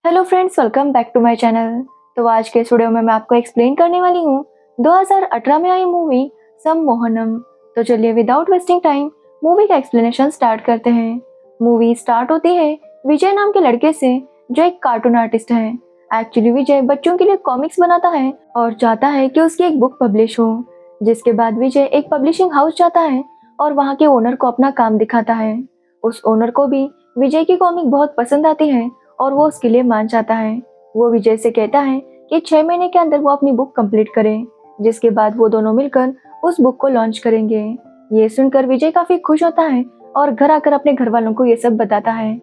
Hello friends, welcome back to my channel. तो आज के इस वीडियो में मैं आपको एक्सप्लेन करने वाली हूँ 2018 में आई मूवी सम्मोहनम। तो चलिए विदाउट वेस्टिंग टाइम मूवी का एक्सप्लेनेशन स्टार्ट करते हैं। मूवी स्टार्ट होती है विजय नाम के लड़के से, जो एक कार्टून आर्टिस्ट है। एक्चुअली विजय बच्चों के लिए कॉमिक्स बनाता है और चाहता है कि उसकी एक बुक पब्लिश हो। जिसके बाद विजय एक पब्लिशिंग हाउस जाता है और वहाँ के ओनर को अपना काम दिखाता है। उस ओनर को भी विजय की कॉमिक बहुत पसंद आती है और वो उसके लिए मान जाता है। वो विजय से कहता है कि 6 महीने के अंदर वो अपनी बुक कंप्लीट करे, जिसके बाद वो दोनों मिलकर उस बुक को लॉन्च करेंगे। ये सुनकर विजय काफी खुश होता है और घर आकर अपने घर वालों को ये सब बताता है।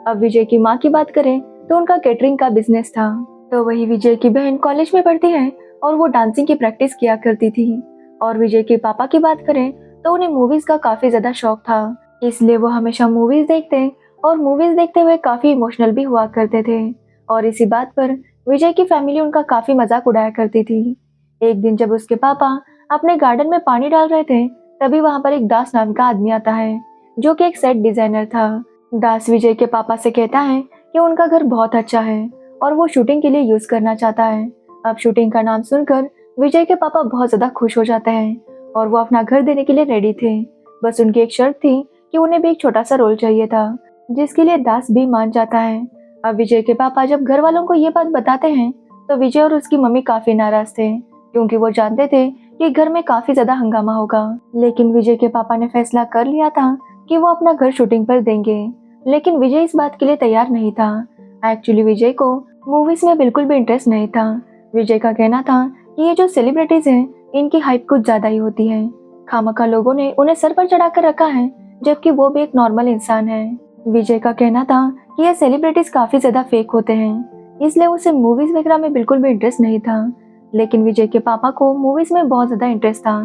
अब विजय की माँ की बात करें तो उनका केटरिंग का बिजनेस था। तो वही विजय की बहन कॉलेज में पढ़ती है और वो डांसिंग की प्रैक्टिस किया करती थी। और विजय के पापा की बात करें तो उन्हें मूवीज का काफी ज्यादा शौक था, इसलिए वो हमेशा मूवीज देखते और मूवीज देखते हुए काफी इमोशनल भी हुआ करते थे। और इसी बात पर विजय की फैमिली उनका काफी मजाक उड़ाया करती थी। एक दिन जब उसके पापा अपने गार्डन में पानी डाल रहे थे, तभी वहां पर एक दास नाम का आदमी आता है, जो कि एक सेट डिजाइनर था। दास विजय के पापा से कहता है कि उनका घर बहुत अच्छा है और वो शूटिंग के लिए यूज करना चाहता है। अब शूटिंग का नाम सुनकर विजय के पापा बहुत ज्यादा खुश हो जाते हैं और वो अपना घर देने के लिए रेडी थे। बस उनकी एक शर्त थी कि उन्हें भी एक छोटा सा रोल चाहिए था, जिसके लिए दास भी मान जाता है। अब विजय के पापा जब घर वालों को ये बात बताते हैं तो विजय और उसकी मम्मी काफी नाराज थे, क्योंकि वो जानते थे कि घर में काफी ज्यादा हंगामा होगा। लेकिन विजय के पापा ने फैसला कर लिया था कि वो अपना घर शूटिंग पर देंगे। लेकिन विजय इस बात के लिए तैयार नहीं था। एक्चुअली विजय को मूवीज में बिल्कुल भी इंटरेस्ट नहीं था। विजय का कहना था कि ये जो सेलिब्रिटीज हैं, इनकी हाइप कुछ ज्यादा ही होती है। खामखा लोगों ने उन्हें सर पर चढ़ाकर रखा है, जबकि वो भी एक नॉर्मल इंसान है। विजय का कहना था कि ये सेलिब्रिटीज काफी ज्यादा फेक होते हैं, इसलिए उसे मूवीज वगैरह में बिल्कुल भी इंटरेस्ट नहीं था। लेकिन विजय के पापा को मूवीज में बहुत ज्यादा इंटरेस्ट था।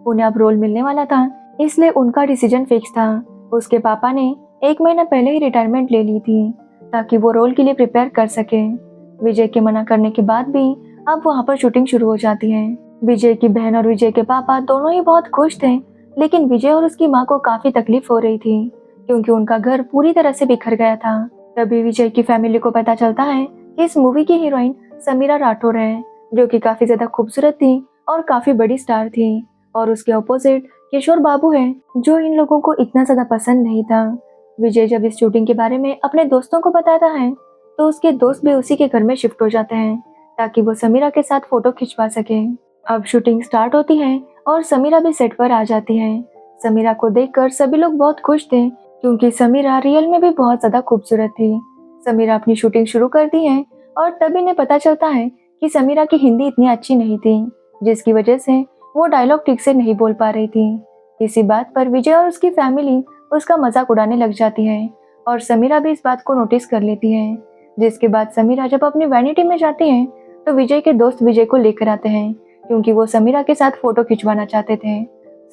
उन्हें अब रोल मिलने वाला था, इसलिए उनका डिसीजन फिक्स था। उसके पापा ने 1 महीना पहले ही रिटायरमेंट ले ली थी, ताकि वो रोल के लिए प्रिपेयर कर सके। विजय के मना करने के बाद भी अब वहाँ पर शूटिंग शुरू हो जाती है। विजय की बहन और विजय के पापा दोनों ही बहुत खुश थे, लेकिन विजय और उसकी माँ को काफी तकलीफ हो रही थी, क्योंकि उनका घर पूरी तरह से बिखर गया था। तभी विजय की फैमिली को पता चलता है कि इस मूवी की हीरोइन समीरा राठौर है, जो कि काफी ज्यादा खूबसूरत थी और काफी बड़ी स्टार थी। और उसके ऑपोजिट किशोर बाबू है, जो इन लोगों को इतना ज्यादा पसंद नहीं था। विजय जब इस शूटिंग के बारे में अपने दोस्तों को बताता है तो उसके दोस्त भी उसी के घर में शिफ्ट हो जाते हैं, ताकि वो समीरा के साथ फोटो खिंचवा सके। अब शूटिंग स्टार्ट होती है और समीरा भी सेट पर आ जाती है। समीरा को देखकर सभी लोग बहुत खुश थे, क्योंकि समीरा रियल में भी बहुत ज्यादा खूबसूरत थी। समीरा अपनी शूटिंग शुरू करती है और तभी इन्हें पता चलता है कि समीरा की हिंदी इतनी अच्छी नहीं थी, जिसकी वजह से वो डायलॉग ठीक से नहीं बोल पा रही थी। इसी बात पर विजय और उसकी फैमिली उसका मजाक उड़ाने लग जाती है और समीरा भी इस बात को नोटिस कर लेती है। जिसके बाद समीरा जब अपनी वैनिटी में जाती है तो विजय के दोस्त विजय को लेकर आते हैं, क्योंकि वो समीरा के साथ फोटो खिंचवाना चाहते थे।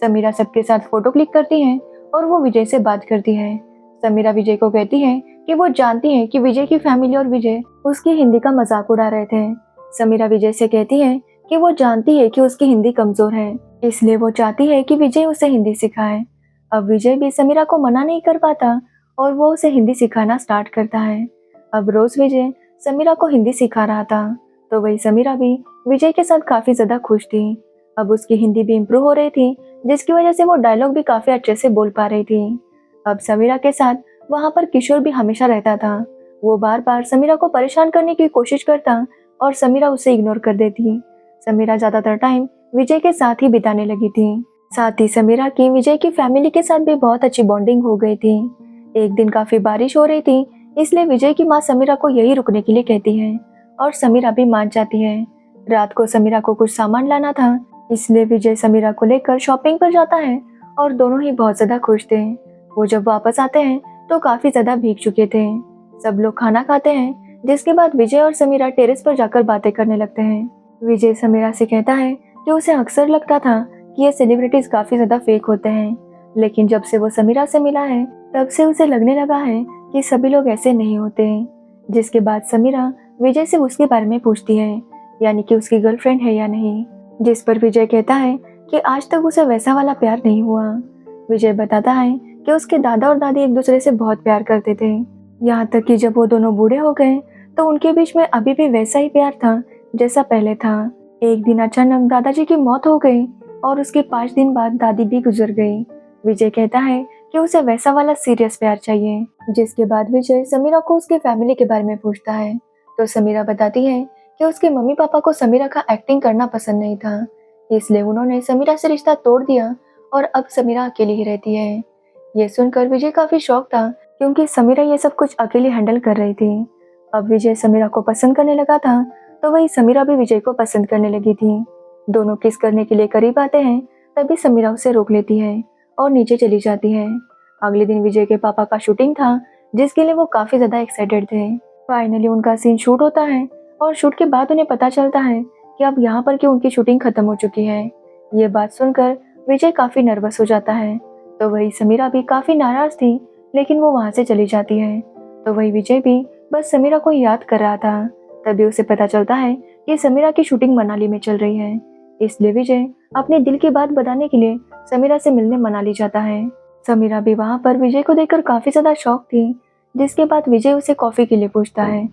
समीरा सबके साथ फोटो क्लिक करती है और वो विजय से बात करती है। समीरा विजय को कहती है कि वो जानती है कि विजय की फैमिली और विजय उसकी हिंदी का मजाक उड़ा रहे थे। समीरा विजय से कहती है कि वो जानती है कि उसकी हिंदी कमजोर है, इसलिए वो चाहती है कि विजय उसे हिंदी सिखाए। अब विजय भी समीरा को मना नहीं कर पाता और वो उसे हिंदी सिखाना स्टार्ट करता है। अब रोज विजय समीरा को हिंदी सिखा रहा था, तो वही समीरा भी विजय के साथ काफी ज्यादा खुश थी। अब उसकी हिंदी भी इम्प्रूव हो रही थी, जिसकी वजह से वो डायलॉग भी काफी अच्छे से बोल पा रही थी। अब समीरा के साथ वहाँ पर किशोर भी हमेशा रहता था। वो बार बार समीरा को परेशान करने की कोशिश करता और समीरा उसे इग्नोर कर देती। समीरा ज्यादातर टाइम विजय के साथ ही बिताने लगी थी। साथ ही समीरा की विजय की फैमिली के साथ भी बहुत अच्छी बॉन्डिंग हो गई थी। एक दिन काफी बारिश हो रही थी, इसलिए विजय की माँ समीरा को यही रुकने के लिए कहती है और समीरा भी मान जाती है। रात को समीरा को कुछ सामान लाना था, इसलिए विजय समीरा को लेकर शॉपिंग पर जाता है और दोनों ही बहुत ज्यादा खुश थे। वो जब वापस आते हैं तो काफी ज्यादा भीग चुके थे। सब लोग खाना खाते हैं, जिसके बाद विजय और समीरा टेरेस पर जाकर बातें करने लगते हैं। विजय समीरा से कहता है कि उसे अक्सर लगता था कि ये सेलिब्रिटीज काफी ज्यादा फेक होते हैं, लेकिन जब से वो समीरा से मिला है तब से उसे लगने लगा है कि सभी लोग ऐसे नहीं होते। जिसके बाद समीरा विजय से उसके बारे में पूछती है, यानी कि उसकी गर्लफ्रेंड है या नहीं, जिस पर विजय कहता है कि आज तक उसे वैसा वाला प्यार नहीं हुआ। विजय बताता है कि उसके दादा और दादी एक दूसरे से बहुत प्यार करते थे, यहाँ तक कि जब वो दोनों बूढ़े हो गए तो उनके बीच में अभी भी वैसा ही प्यार था जैसा पहले था। एक दिन अचानक दादाजी की मौत हो गई और उसके 5 दिन बाद दादी भी गुजर गई। विजय कहता है कि उसे वैसा वाला सीरियस प्यार चाहिए। जिसके बाद विजय समीरा को उसके फैमिली के बारे में पूछता है तो समीरा बताती है कि उसके मम्मी पापा को समीरा का एक्टिंग करना पसंद नहीं था, इसलिए उन्होंने समीरा से रिश्ता तोड़ दिया और अब समीरा अकेली ही रहती है। ये सुनकर विजय काफी शॉक था क्योंकि समीरा ये सब कुछ अकेली हैंडल कर रही थी। अब विजय समीरा को पसंद करने लगा था तो वही समीरा भी विजय को पसंद करने लगी थी। दोनों किस करने के लिए करीब आते हैं, तभी समीरा उसे रोक लेती है और नीचे चली जाती है। अगले दिन विजय के पापा का शूटिंग था जिसके लिए वो काफी ज्यादा एक्साइटेड थे। फाइनली उनका सीन शूट होता है और शूट के बाद उन्हें पता चलता है कि अब यहाँ पर क्यों उनकी शूटिंग खत्म हो चुकी है। ये बात सुनकर विजय काफी नर्वस हो जाता है तो वही समीरा भी काफी नाराज थी, लेकिन वो वहां से चली जाती है। तो वही विजय भी बस समीरा को याद कर रहा था। तभी उसे पता चलता है कि समीरा की शूटिंग मनाली में चल रही है, इसलिए विजय अपने दिल की बात बताने के लिए समीरा से मिलने मनाली जाता है। समीरा भी वहां पर विजय को देखकर काफी ज्यादा शॉक थी, जिसके बाद विजय उसे कॉफी के लिए पूछता है।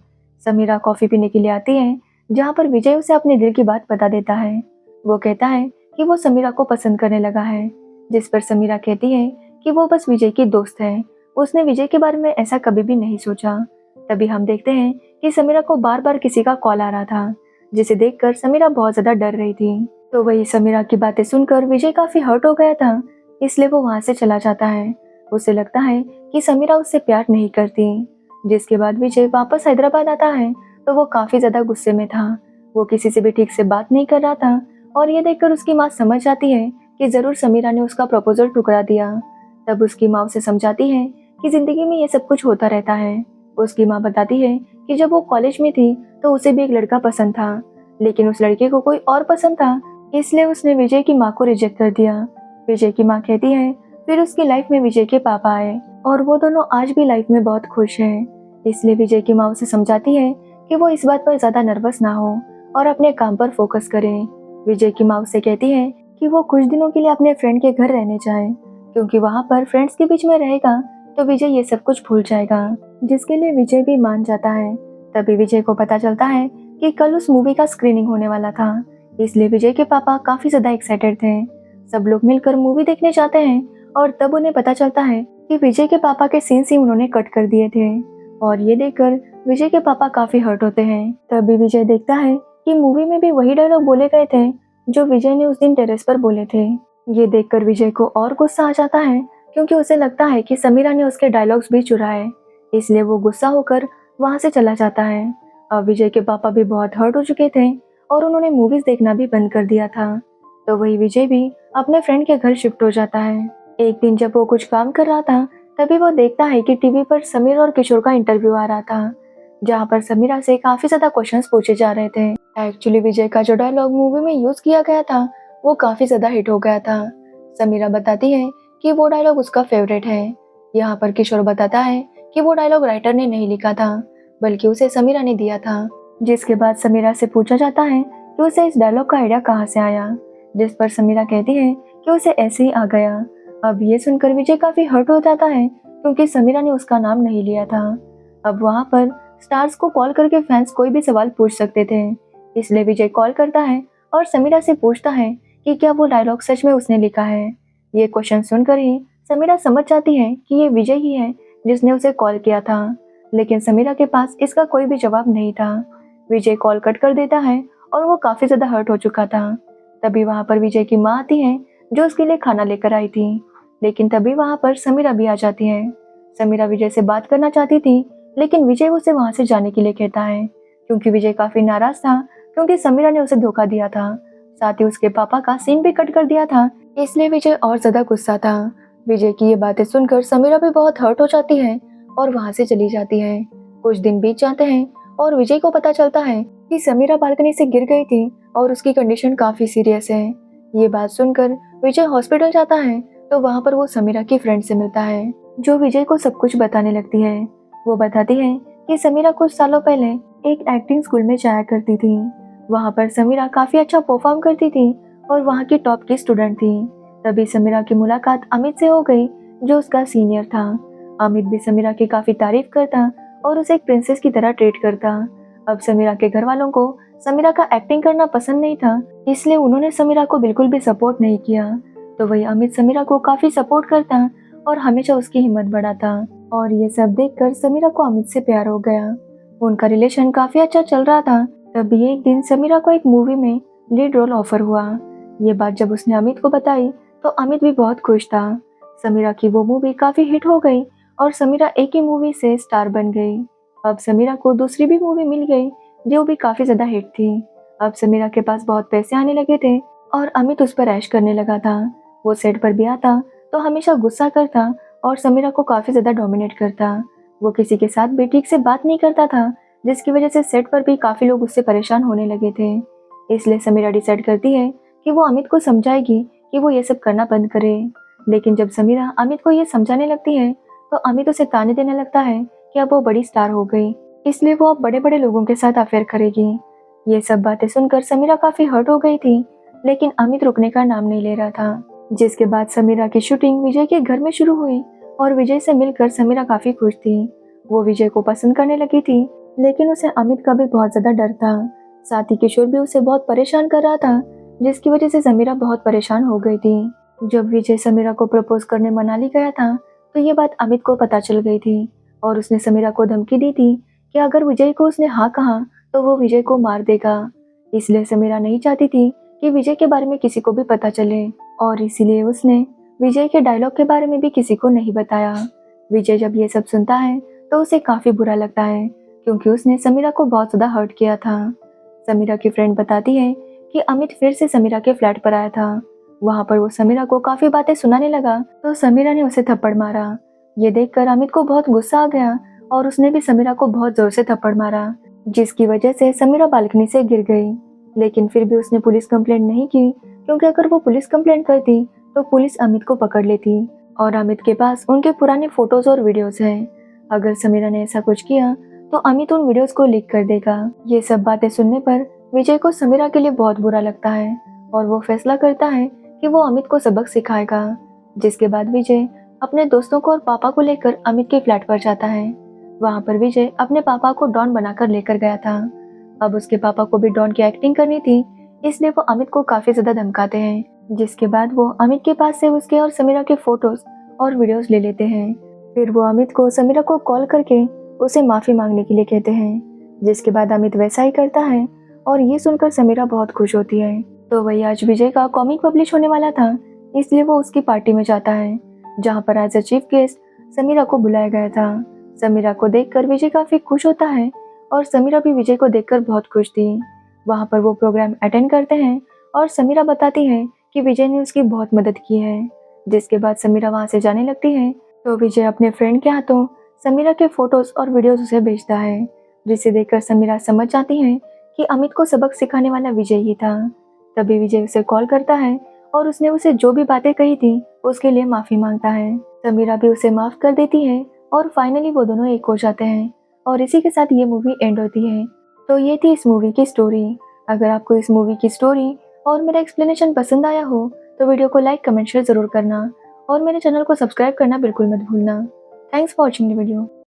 समीरा कॉफी पीने के लिए आती है जहाँ पर विजय उसे अपने दिल की बात बता देता है। वो कहता है कि वो समीरा को पसंद करने लगा है, जिस पर समीरा कहती है कि वो बस विजय की दोस्त है, उसने विजय के बारे में ऐसा कभी भी नहीं सोचा। तभी हम देखते हैं कि समीरा को बार बार किसी का कॉल आ रहा था, जिसे देखकर समीरा बहुत ज्यादा डर रही थी। तो वही समीरा की बातें सुनकर विजय काफी हर्ट हो गया था, इसलिए वो वहां से चला जाता है। उसे लगता है कि समीरा उससे प्यार नहीं करती। जिसके बाद विजय वापस हैदराबाद आता है तो वो काफी ज्यादा गुस्से में था। वो किसी से भी ठीक से बात नहीं कर रहा था और ये देखकर उसकी माँ समझ जाती है कि जरूर समीरा ने उसका प्रपोजल ठुकरा दिया। तब उसकी माँ उसे समझाती है कि जिंदगी में ये सब कुछ होता रहता है। उसकी माँ बताती है कि जब वो कॉलेज में थी तो उसे भी एक लड़का पसंद था, लेकिन उस लड़के को कोई और पसंद था, इसलिए उसने विजय की माँ को रिजेक्ट कर दिया। विजय की माँ कहती है फिर उसकी लाइफ में विजय के पापा आए और वो दोनों आज भी लाइफ में बहुत खुश हैं। इसलिए विजय की माँ उसे समझाती है कि वो इस बात पर ज्यादा नर्वस ना हो और अपने काम पर फोकस करे। विजय की माँ उसे कहती है कि वो कुछ दिनों के लिए अपने फ्रेंड के घर रहने जाए, क्योंकि वहाँ पर फ्रेंड्स के बीच में रहेगा तो विजय ये सब कुछ भूल जाएगा, जिसके लिए विजय भी मान जाता है। तभी विजय को पता चलता है कि कल उस मूवी का स्क्रीनिंग होने वाला था, इसलिए विजय के पापा काफी ज्यादा एक्साइटेड थे। सब लोग मिलकर मूवी देखने जाते हैं और तब उन्हें पता चलता है कि विजय के पापा के सीन्स ही उन्होंने कट कर दिए थे और ये देखकर विजय के पापा काफी हर्ट होते हैं। तभी विजय देखता है कि मूवी में भी वही डायलॉग बोले गए थे जो विजय ने उस दिन टेरेस पर बोले थे। ये देखकर विजय को और गुस्सा आ जाता है क्योंकि उसे लगता है कि समीरा ने उसके डायलॉग्स भी चुराए, इसलिए वो गुस्सा होकर वहां से चला जाता है। अब विजय के पापा भी बहुत हर्ट हो चुके थे और उन्होंने मूवीज देखना भी बंद कर दिया था। तो वही विजय भी अपने फ्रेंड के घर शिफ्ट हो जाता है। एक दिन जब वो कुछ काम कर रहा था तभी वो देखता है कि टीवी पर समीर और किशोर का इंटरव्यू आ रहा था, जहाँ पर समीरा से काफी ज्यादा क्वेश्चंस पूछे जा रहे थे। एक्चुअली विजय का जो डायलॉग मूवी में यूज किया गया था वो काफी ज्यादा हिट हो गया था। समीरा बताती है कि वो डायलॉग उसका फेवरेट है। यहाँ पर किशोर बताता है कि वो डायलॉग राइटर ने नहीं लिखा था बल्कि उसे समीरा ने दिया था। जिसके बाद समीरा से पूछा जाता है कि उसे इस डायलॉग का आइडिया कहाँ से आया, जिस पर समीरा कहती है कि उसे ऐसे ही आ गया। अब ये सुनकर विजय काफी हर्ट हो जाता है क्योंकि समीरा ने उसका नाम नहीं लिया था। अब वहाँ पर स्टार्स को कॉल करके फैंस कोई भी सवाल पूछ सकते थे, इसलिए विजय कॉल करता है और समीरा से पूछता है कि क्या वो डायलॉग सच में उसने लिखा है। ये क्वेश्चन सुनकर ही समीरा समझ जाती है कि ये विजय ही है जिसने उसे कॉल किया था, लेकिन समीरा के पास इसका कोई भी जवाब नहीं था। विजय कॉल कट कर देता है और वो काफी ज्यादा हर्ट हो चुका था। तभी वहाँ पर विजय की माँ आती है जो उसके लिए खाना लेकर आई थी, लेकिन तभी वहाँ पर समीरा भी आ जाती है। समीरा विजय से बात करना चाहती थी, लेकिन विजय उसे वहाँ से जाने के लिए कहता है क्योंकि विजय काफी नाराज था क्योंकि समीरा ने उसे धोखा दिया था, साथ ही उसके पापा का सीन भी कट कर दिया था, इसलिए विजय और ज्यादा गुस्सा था। विजय की ये बातें सुनकर समीरा भी बहुत हर्ट हो जाती है और वहाँ से चली जाती है। कुछ दिन बीत जाते हैं और विजय को पता चलता है कि समीरा बालकनी से गिर गई थी और उसकी कंडीशन काफी सीरियस है। ये बात सुनकर विजय हॉस्पिटल जाता है तो वहाँ पर वो समीरा की फ्रेंड से मिलता है जो विजय को सब कुछ बताने लगती है। वो बताती है कि समीरा कुछ सालों पहले एक एक्टिंग स्कूल में जाया करती थी। वहाँ पर समीरा काफी अच्छा परफॉर्म करती थी और वहाँ की टॉप की स्टूडेंट थी। तभी समीरा की मुलाकात अमित से हो गई जो उसका सीनियर था। अमित भी समीरा की काफी तारीफ करता और उसे एक प्रिंसेस की तरह ट्रीट करता। अब समीरा के घर वालों को समीरा का एक्टिंग करना पसंद नहीं था, इसलिए उन्होंने समीरा को बिल्कुल भी सपोर्ट नहीं किया। तो वही अमित समीरा को काफी सपोर्ट करता और हमेशा उसकी हिम्मत बढ़ाता। और ये सब देखकर समीरा को अमित से प्यार हो गया। उनका रिलेशन काफी अच्छा चल रहा था। तभी एक दिन समीरा को एक मूवी में लीड रोल ऑफर हुआ। ये बात जब उसने अमित को बताई तो अमित भी बहुत खुश था। समीरा की वो मूवी काफी हिट हो गई और समीरा एक ही मूवी से स्टार बन गई। अब समीरा को दूसरी भी मूवी मिल गई जो भी काफी ज्यादा हिट थी। अब समीरा के पास बहुत पैसे आने लगे थे और अमित उस पर ऐश करने लगा था। वो सेट पर भी आता तो हमेशा गुस्सा करता और समीरा को काफी ज्यादा डोमिनेट करता। वो किसी के साथ भी ठीक से बात नहीं करता था, जिसकी वजह से सेट पर भी काफी लोग उससे परेशान होने लगे थे। इसलिए समीरा डिसाइड करती है कि वो अमित को समझाएगी कि वो ये सब करना बंद करे। लेकिन जब समीरा अमित को ये समझाने लगती है तो अमित उसे ताने देने लगता है कि अब वो बड़ी स्टार हो गई, इसलिए वो अब बड़े बड़े लोगों के साथ अफेयर करेगी। ये सब बातें सुनकर समीरा काफी हर्ट हो गई थी, लेकिन अमित रुकने का नाम नहीं ले रहा था। जिसके बाद समीरा की शूटिंग विजय के घर में शुरू हुई और विजय से मिलकर समीरा काफी खुश थी। वो विजय को पसंद करने लगी थी, लेकिन उसे अमित का भी बहुत ज्यादा डर था। साथ ही किशोर भी उसे बहुत परेशान कर रहा था, जिसकी वजह से समीरा बहुत परेशान हो गई थी। जब विजय समीरा को प्रपोज करने मनाली गया था तो ये बात अमित को पता चल गई थी और उसने समीरा को धमकी दी थी कि अगर विजय को उसने हाँ कहा तो वो विजय को मार देगा। इसलिए समीरा नहीं चाहती थी कि विजय के बारे में किसी को भी पता चले और इसीलिए उसने विजय के डायलॉग के बारे में भी किसी को नहीं बताया। विजय जब ये सब सुनता है तो उसे काफी बुरा लगता है, क्योंकि उसने समीरा को बहुत ज्यादा हर्ट किया था। समीरा की फ्रेंड बताती है कि अमित फिर से समीरा के फ्लैट पर आया था। वहां पर वो समीरा को काफी बातें सुनाने लगा तो समीरा ने उसे थप्पड़ मारा। ये देखकर अमित को बहुत गुस्सा आ गया और उसने भी समीरा को बहुत जोर से थप्पड़ मारा, जिसकी वजह से समीरा बालकनी से गिर गई। लेकिन फिर भी उसने पुलिस कंप्लेंट नहीं की, क्योंकि अगर वो पुलिस कंप्लेंट करती तो पुलिस अमित को पकड़ लेती और अमित के पास उनके पुराने फोटोज और वीडियोस हैं। अगर समीरा ने ऐसा कुछ किया तो अमित उन वीडियोस को लीक कर देगा। ये सब बातें सुनने पर विजय को समीरा के लिए बहुत बुरा लगता है और वो फैसला करता है कि वो अमित को सबक सिखाएगा। जिसके बाद विजय अपने दोस्तों को और पापा को लेकर अमित के फ्लैट पर जाता है। वहाँ पर विजय अपने पापा को डॉन बनाकर लेकर गया था। अब उसके पापा को भी डॉन की एक्टिंग करनी थी, इसलिए वो अमित को काफी ज्यादा धमकाते हैं। जिसके बाद वो अमित के पास से उसके और समीरा के फोटोज और वीडियोस ले लेते हैं। फिर वो अमित को समीरा को कॉल करके उसे माफी मांगने के लिए कहते हैं। जिसके बाद अमित वैसा ही करता है और ये सुनकर समीरा बहुत खुश होती है। तो वही आज विजय का कॉमिक पब्लिश होने वाला था, इसलिए वो उसकी पार्टी में जाता है, जहाँ पर as a chief guest Sameera को बुलाया गया था। समीरा को देखकर विजय काफी खुश होता है और समीरा भी विजय को देखकर बहुत खुश थी। वहाँ पर वो प्रोग्राम अटेंड करते हैं और समीरा बताती है कि विजय ने उसकी बहुत मदद की है। जिसके बाद समीरा वहाँ से जाने लगती है तो विजय अपने फ्रेंड के हाथों समीरा के फोटोज और वीडियोज उसे भेजता है, जिसे देखकर समीरा समझ जाती है कि अमित को सबक सिखाने वाला विजय ही था। तभी विजय उसे कॉल करता है और उसने उसे जो भी बातें कही थी उसके लिए माफी मांगता है। समीरा भी उसे माफ कर देती है और फाइनली वो दोनों एक हो जाते हैं और इसी के साथ ये मूवी एंड होती है। तो ये थी इस मूवी की स्टोरी। अगर आपको इस मूवी की स्टोरी और मेरा एक्सप्लेनेशन पसंद आया हो तो वीडियो को लाइक कमेंट शेयर जरूर करना और मेरे चैनल को सब्सक्राइब करना बिल्कुल मत भूलना। Thanks for watching the video.